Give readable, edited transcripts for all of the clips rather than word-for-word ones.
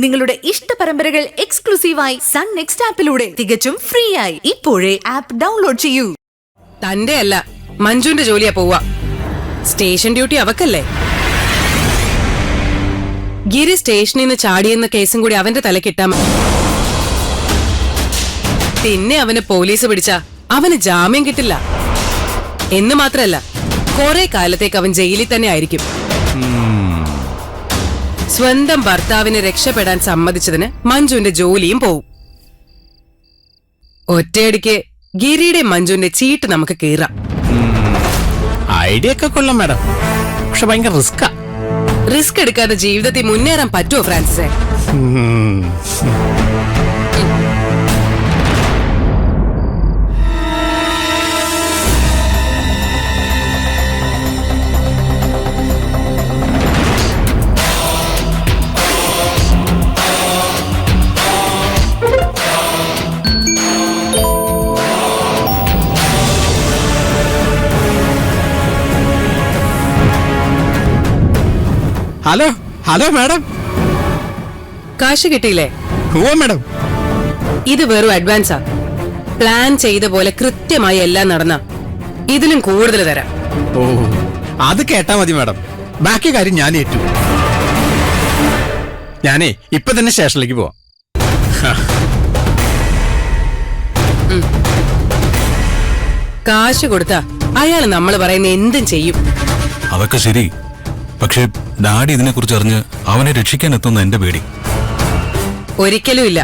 നിങ്ങളുടെ ഇഷ്ട പരമ്പരകൾ എക്സ്ക്ലൂസീവായി സൺ നെക്സ്റ്റ് ആപ്പിലൂടെ തികച്ചും ഫ്രീ ആയി ഇപ്പോഴേ ആപ്പ് ഡൗൺലോഡ് ചെയ്യൂ. തന്റെ അല്ല, മഞ്ജുവിന്റെ ജോലിയാ പോവാ. Station duty അവക്കല്ലേ. ഗിരി സ്റ്റേഷനിൽ നിന്ന് ചാടിയെന്ന കേസും കൂടി അവന്റെ തലക്കിട്ടാ മതി. പിന്നെ അവന് പോലീസ് പിടിച്ചാ അവന് ജാമ്യം കിട്ടില്ല എന്ന് മാത്രല്ല, കുറെ കാലത്തേക്ക് അവൻ ജയിലിൽ തന്നെ ആയിരിക്കും. സ്വന്തം ഭർത്താവിനെ രക്ഷപ്പെടാൻ സമ്മതിച്ചതിന് മഞ്ജുവിന്റെ ജോലിയും പോവും. ഒറ്റയടിക്ക് ഗിരിയുടെ മഞ്ജുവിന്റെ ചീട്ട് നമുക്ക് കീറാം. ഐഡിയ ഒക്കെ കൊള്ളാം മാഡം, പക്ഷെ ഭയങ്കര റിസ്കാ. റിസ്ക് എടുക്കാതെ ജീവിതത്തിൽ മുന്നേറാൻ പറ്റുമോ ഫ്രാൻസിസേ? Hello hello madam. കാശ് കിട്ടിയില്ലേ? ഓ മാഡം, ഇത് വെറും അഡ്വാൻസാ. പ്ലാൻ ചെയ്ത പോലെ കൃത്യമായി എല്ലാം നടന്ന ഇതിലും കൂടുതൽ തരാം. ഓ അത് കേട്ടാ മതി മാഡം, ബാക്കി കാര്യം ഞാൻ ഏറ്റു. ഞാനേ ഇപ്പൊ തന്നെ സ്റ്റേഷനിലേക്ക് പോവാം. കാശ് കൊടുത്താ അയാൾ നമ്മൾ പറയുന്ന എന്തും ചെയ്യും. അതൊക്കെ ശരി, പക്ഷെ ഡാഡി ഇതിനെ കുറിച്ച് അറിഞ്ഞ് അവനെ രക്ഷിക്കാൻ എത്തുന്ന എന്റെ പേടി. ഒരിക്കലും ഇല്ല.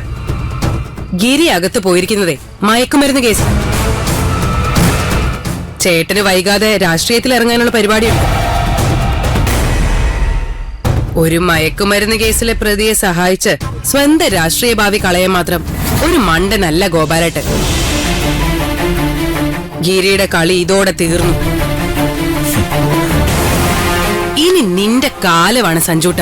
ഗിരി അകത്ത് പോയിരിക്കുന്നതേ മയക്കുമരുന്ന് കേസ്. ചേട്ടന് വൈകാതെ രാഷ്ട്രീയത്തിൽ ഇറങ്ങാനുള്ള പരിപാടിയുണ്ട്. ഒരു മയക്കുമരുന്ന് കേസിലെ പ്രതിയെ സഹായിച്ച് സ്വന്തം രാഷ്ട്രീയ ഭാവി കളയാൻ മാത്രം ഒരു മണ്ടനല്ല ഗോപാലേട്ടൻ. ഗിരിയുടെ കളി ഇതോടെ തീർന്നു. ഇനി നിന്റെ കാലമാണ് സഞ്ജൂട്ട.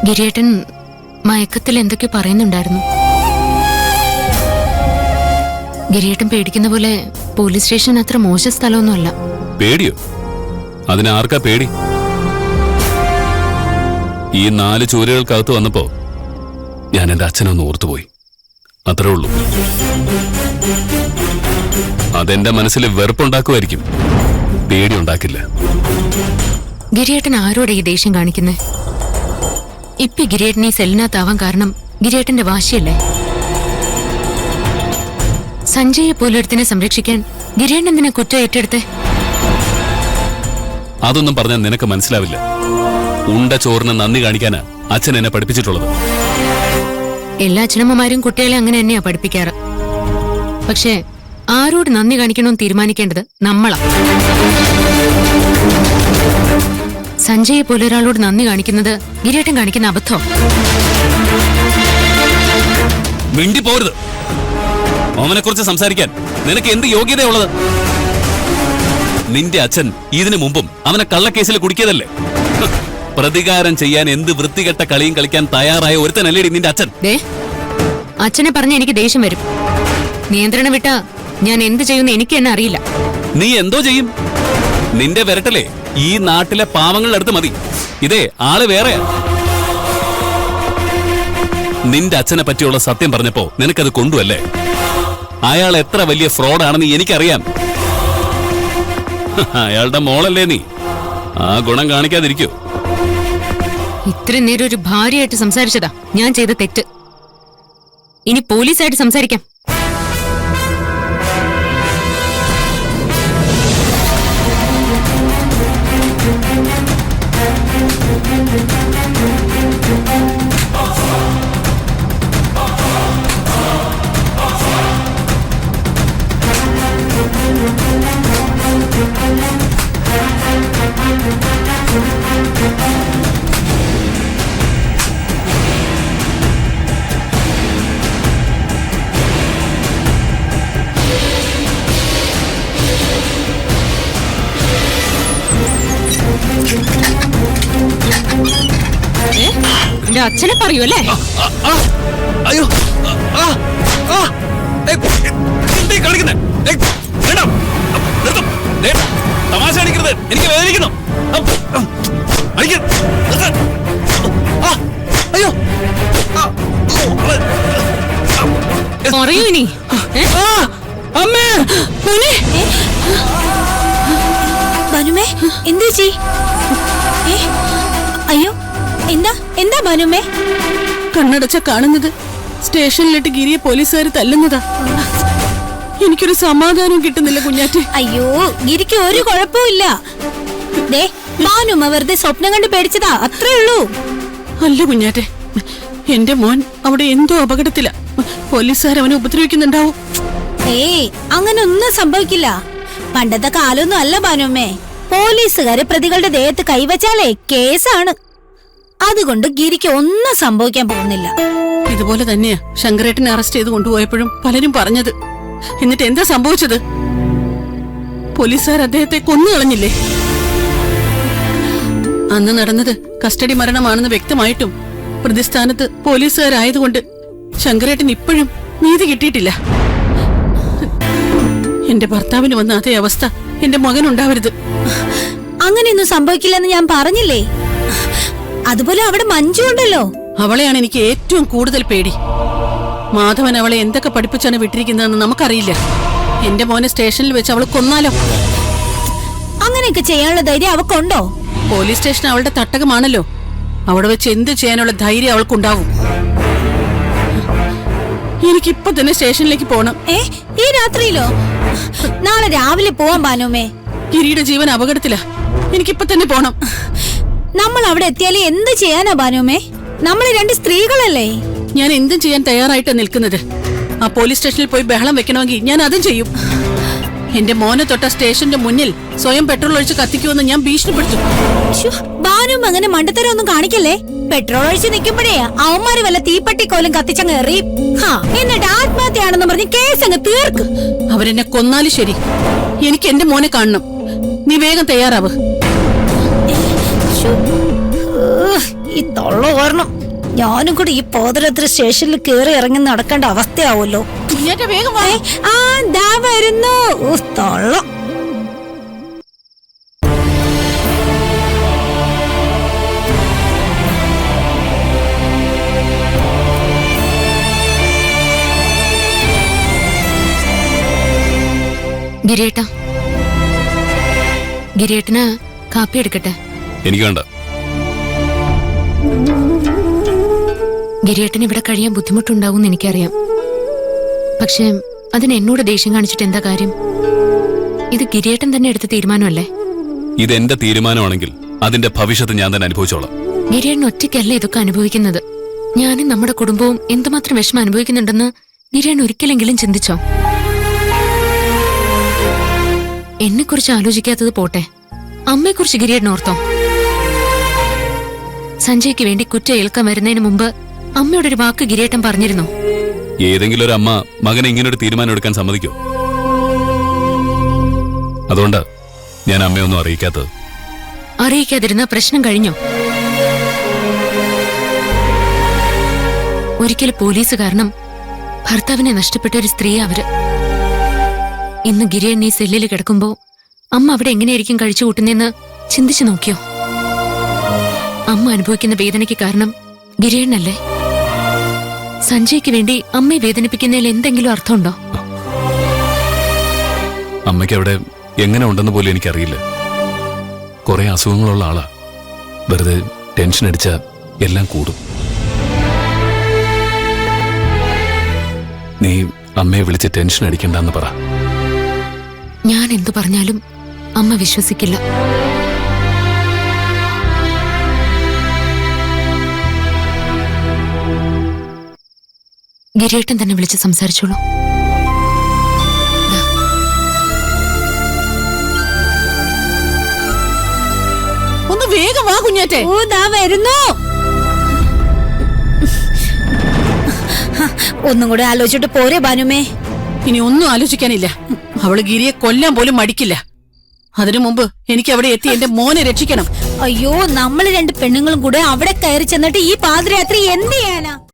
ഗിരിയേട്ടൻ മയക്കത്തിൽ എന്തൊക്കെ പറയുന്നുണ്ടായിരുന്നു. ഗിരിയേട്ടൻ പേടിക്കുന്ന പോലെ പോലീസ് സ്റ്റേഷൻ അത്ര മോശം സ്ഥലമൊന്നുമല്ല. പേടിയോ? അതിനാർക്കാ പേടി? ഈ 4 ചൂരകൾക്കകത്ത് വന്നപ്പോ ഞാൻ എന്റെ അച്ഛനൊന്ന് ഓർത്തുപോയി, അത്രേ ഉള്ളൂ. അതെന്റെ മനസ്സിൽ വെറുപ്പുണ്ടാക്കുമായിരിക്കും, പേടിയുണ്ടാക്കില്ല. ഗിരിയേട്ടൻ ആരോടെ ഈ ദേഷ്യം കാണിക്കുന്നേ? ഇപ്പൊ ഗിരിയേട്ടൻ ഈ സെല്ലിനകത്താവാൻ കാരണം ഗിരിയേട്ടന്റെ വാശിയല്ലേ? സഞ്ജയെ പോലൊരുത്തിനെ സംരക്ഷിക്കാൻ ഗിരിയേട്ടൻ എന്തിനാ കുറ്റം ഏറ്റെടുത്തേ? അതൊന്നും പറഞ്ഞാൽ നിനക്ക് മനസ്സിലാവില്ല. ഉണ്ട ചോറിന് നന്ദി കാണിക്കാനാ അച്ഛൻ എന്നെ പഠിപ്പിച്ചിട്ടുള്ളത്. എല്ലാ അച്ഛനമ്മമാരും കുട്ടികളെ അങ്ങനെ തന്നെയാ പഠിപ്പിക്കാറ്. പക്ഷേ ആരോട് നന്ദി കാണിക്കണമെന്ന് തീരുമാനിക്കേണ്ടത് നമ്മളാ. സഞ്ജയെ പോലെ ഒരാളോട് നന്ദി കാണിക്കുന്നത് ഗിരിയേട്ടൻ കാണിക്കുന്ന അബദ്ധം. മിണ്ടി പോരുത്. അവനെ കുറിച്ച് സംസാരിക്കാൻ നിനക്ക് എന്ത് യോഗ്യതയുള്ളത്? നിന്റെ അച്ഛൻ ഇതിനു മുമ്പും അവനെ കള്ളക്കേസിൽ കുടുക്കിയതല്ലേ? പ്രതികാരം ചെയ്യാൻ എന്ത് വൃത്തികെട്ട കളിയും കളിക്കാൻ തയ്യാറായ ഒരുത്തനല്ലേടി നിന്റെ അച്ഛൻ. അച്ഛനെ പറഞ്ഞ എനിക്ക് ദേഷ്യം വരും. നിയന്ത്രണം വിട്ടാ ഞാൻ എന്ത് ചെയ്യുന്ന എനിക്ക് തന്നെ അറിയില്ല. നീ എന്തോ ചെയ്യും? നിന്റെ വിരട്ടലേ ഈ നാട്ടിലെ പാവങ്ങളുടെ അടുത്ത് മതി. ഇതേ ആള് വേറെയാ. നിന്റെ അച്ഛനെ പറ്റിയുള്ള സത്യം പറഞ്ഞപ്പോ നിനക്കത് കൊണ്ടുവല്ലേ? അയാൾ എത്ര വലിയ ഫ്രോഡാണെന്ന് എനിക്കറിയാം. അയാളുടെ മോളല്ലേ നീ? ആ ഗുണം കാണിക്കാതിരിക്കൂ. ഇത്രയും നേരം ഒരു ഭാര്യയായിട്ട് സംസാരിച്ചതാ ഞാൻ ചെയ്ത തെറ്റ്. ഇനി പോലീസായിട്ട് സംസാരിക്കാം. എന്റെ അച്ഛനെ പറയൂ അല്ലേ? അയ്യോ കളിക്കുന്നേ തമാശ അടിക്കരുത്, എനിക്ക് വേദനിക്കുന്നു. അയ്യോ പറയൂ ഇനി. അമ്മേ ബനുമേ എന്ത് ചീ? അയ്യോ എന്താ എന്താ ബനുമേ? കണ്ണടച്ച കാണുന്നത് സ്റ്റേഷനിലിട്ട് ഗിരിയെ പോലീസുകാർ തല്ലുന്നതാ. എനിക്കൊരു സമാധാനം കിട്ടുന്നില്ല കുഞ്ഞാറ്റെ. അയ്യോ ഗിരിക്ക് ഒരു കുഴപ്പമില്ല. ദേ ബാനുമ വെറുതെ സ്വപ്നം കണ്ട് പേടിച്ചതാ, അത്രേ ഉള്ളൂ. അല്ല കുഞ്ഞാറ്റെ, എന്റെ മോൻ അവിടെ എന്തോ അപകടത്തില. പോലീസുകാർ അവനെ ഉപദ്രവിക്കുന്നുണ്ടാവും. ഏയ് അങ്ങനെ ഒന്നും സംഭവിക്കില്ല. പണ്ടത്തെ കാലൊന്നും അല്ല ബാനുമ്മേ. പോലീസുകാര് പ്രതികളുടെ ദേഹത്ത് കൈവച്ചാലേ കേസാണ്. അതുകൊണ്ട് ഗിരിക്ക് ഒന്നും സംഭവിക്കാൻ പോകുന്നില്ല. ഇതുപോലെ തന്നെയാ ശങ്കരേട്ടനെ അറസ്റ്റ് ചെയ്ത് കൊണ്ടുപോയപ്പോഴും പലരും പറഞ്ഞത്. എന്നിട്ട് എന്താ സംഭവിച്ചത്? പോലീസുകാർ അദ്ദേഹത്തെ കൊന്നുകളഞ്ഞില്ലേ? അന്ന് നടന്നത് കസ്റ്റഡി മരണമാണെന്ന് വ്യക്തമായിട്ടും പ്രതിസ്ഥാനത്ത് പോലീസുകാരായതുകൊണ്ട് ശങ്കരേട്ടൻ ഇപ്പോഴും നീതി കിട്ടിയിട്ടില്ല. എന്റെ ഭർത്താവിന് വന്ന അതേ അവസ്ഥ എന്റെ മകനുണ്ടാവരുത്. അങ്ങനെയൊന്നും സംഭവിക്കില്ലെന്ന് ഞാൻ പറഞ്ഞില്ലേ? അതുപോലെ അവിടെ മഞ്ജു ഉണ്ടല്ലോ. അവളെയാണ് എനിക്ക് ഏറ്റവും കൂടുതൽ പേടി. മാധവൻ അവളെ എന്തൊക്കെ പഠിപ്പിച്ചാണ് വിട്ടിരിക്കുന്നതെന്ന് നമുക്കറിയില്ല. എന്റെ മോനെ സ്റ്റേഷനിൽ വെച്ച് അവൾ കൊന്നാലോ? അങ്ങനെയൊക്കെ ചെയ്യാനുള്ള ധൈര്യം അവക്കുണ്ടോ? പോലീസ് സ്റ്റേഷൻ അവളുടെ തട്ടകമാണല്ലോ. അവിടെ വെച്ച് എന്ത് ചെയ്യാനുള്ള ധൈര്യം അവൾക്കുണ്ടാവും. എനിക്കിപ്പൊ തന്നെ സ്റ്റേഷനിലേക്ക് പോണം. ഈ രാത്രിയിലോ? നാളെ രാവിലെ പോവാൻ ബാനുമേ. ഗിരിയുടെ ജീവൻ അപകടത്തിലാ. എനിക്കിപ്പൊ തന്നെ പോണം. നമ്മൾ അവിടെ എത്തിയാലേ എന്ത് ചെയ്യാനാ ബാനുമേ? നമ്മള് രണ്ട് സ്ത്രീകളല്ലേ? ഞാൻ എന്തും ചെയ്യാൻ തയ്യാറായിട്ടാ നിൽക്കുന്നത്. ആ പോലീസ് സ്റ്റേഷനിൽ പോയി ബഹളം വെക്കണമെങ്കിൽ ഞാൻ അതും ചെയ്യും. എന്റെ മോനെ തൊട്ട സ്റ്റേഷന്റെ മുന്നിൽ സ്വയം പെട്രോൾ ഒഴിച്ച് കത്തിക്കുമെന്ന് ഞാൻ ഭീഷണിപ്പെടുത്തും. ബാനും അങ്ങനെ മണ്ടത്തരം ഒന്നും കാണിക്കല്ലേ. പെട്രോൾ ഒഴിച്ച് നിൽക്കുമ്പോഴേ അവന്മാര് വല്ല തീപ്പട്ടിക്കോലും കത്തിച്ചങ്ങ് എറിയും. എന്നിട്ട് ആത്മഹത്യയാണെന്ന് പറഞ്ഞ് കേസ് അങ്ങ് തീർക്കും. അവരെന്നെ കൊന്നാലും ശരി, എനിക്ക് എന്റെ മോനെ കാണണം. നീ വേഗം തയ്യാറാവ്. ഈ തൊള്ള ഓർണം ഞാനും കൂടി ഈ പോതരത്ര സ്റ്റേഷനിൽ കേറി ഇറങ്ങി നടക്കേണ്ട അവസ്ഥയാവുമല്ലോ. വേഗം ആ ദാ വരുന്നു. തൊള്ള ഗിരിയേട്ട, ഗിരിയേട്ടന് കാപ്പി എടുക്കട്ടെ? എനിക്ക് വേണ്ട. ഗിരിയേട്ടന് ഇവിടെ കഴിയാൻ ബുദ്ധിമുട്ടുണ്ടാവും എനിക്കറിയാം. പക്ഷെ അതിന് എന്നോട് ദേഷ്യം കാണിച്ചിട്ട് എന്താ കാര്യം? ഇത് ഗിരിയേട്ടൻ തന്നെ എടുത്ത തീരുമാനമല്ലേ? ഇത് എന്റെ തീരുമാനമാണെങ്കിൽ അതിന്റെ ഭവിഷ്യത്ത് ഞാൻ തന്നെ അനുഭവിച്ചോളാം. ഗിരിയേട്ടൻ ഒറ്റയ്ക്കല്ല ഇതൊക്കെ അനുഭവിക്കുന്നത്. ഞാനും നമ്മുടെ കുടുംബവും എന്തുമാത്രം വിഷമം അനുഭവിക്കുന്നുണ്ടെന്ന് ഗിരിയേട്ടൻ ഒരിക്കലെങ്കിലും ചിന്തിച്ചോ? എന്നെക്കുറിച്ച് ആലോചിക്കാത്തത് പോട്ടെ, അമ്മയെക്കുറിച്ച് ഗിരിയേട്ടൻ ഓർത്തോ? സഞ്ജയ്ക്ക് വേണ്ടി കുറ്റം ഏൽക്കാൻ വരുന്നതിന് മുമ്പ് അമ്മയോടൊരു വാക്ക് ഗിരിയേട്ടൻ പറഞ്ഞിരുന്നു. ഏതെങ്കിലും ഒരു അമ്മ മകനെ ഇങ്ങനൊരു തീരുമാനം എടുക്കാൻ സമ്മതിക്കോ? അതുകൊണ്ട് ഞാൻ അമ്മയൊന്നും അറിയിക്കാത്തത്. അറിയിക്കാതിരുന്ന പ്രശ്നം കഴിഞ്ഞോ? ഒരിക്കൽ പോലീസ് കാരണം ഭർത്താവിനെ നഷ്ടപ്പെട്ട ഒരു സ്ത്രീ അവര്. ഇന്ന് ഗിരിയൻ ഈ സെല്ലിൽ കിടക്കുമ്പോ അമ്മ അവിടെ എങ്ങനെയായിരിക്കും കഴിച്ചു കൂട്ടുന്നതെന്ന് ചിന്തിച്ചു നോക്കിയോ? അമ്മ അനുഭവിക്കുന്ന വേദനയ്ക്ക് കാരണം ഗിരിയനല്ലേ? സഞ്ജയ്ക്ക് വേണ്ടി അമ്മയെ വേദനിപ്പിക്കുന്നതിൽ എന്തെങ്കിലും അർത്ഥമുണ്ടോ? അമ്മയ്ക്ക് അവിടെ എങ്ങനെ ഉണ്ടെന്ന് പോലും എനിക്കറിയില്ല. കുറെ അസുഖങ്ങളുള്ള ആളാ. വെറുതെ ടെൻഷൻ അടിച്ച എല്ലാം കൂടും. നീ അമ്മയെ വിളിച്ച് ടെൻഷൻ അടിക്കണ്ടെന്ന് പറ. ഞാൻ എന്തു പറഞ്ഞാലും അമ്മ വിശ്വസിക്കില്ല. ഗിരിയേട്ടൻ തന്നെ വിളിച്ച് സംസാരിച്ചോളൂ. ഒന്ന് വേഗം വാ കുഞ്ഞാറ്റെ. ഓ ദാ വരുന്നു. ഒന്നും കൂടെ ആലോചിച്ചിട്ട് പോരെ ബാനുമേ. ഇനി ഒന്നും ആലോചിക്കാനില്ല. അവള് ഗിരിയെ കൊല്ലാൻ പോലും മടിക്കില്ല. അതിനു മുമ്പ് എനിക്ക് അവിടെ എത്തി എന്റെ മോനെ രക്ഷിക്കണം. അയ്യോ, നമ്മള് രണ്ട് പെണ്ണുങ്ങളും കൂടെ അവിടെ കയറി ചെന്നിട്ട് ഈ പാതിരാത്രി എന്ത് ചെയ്യാനാ?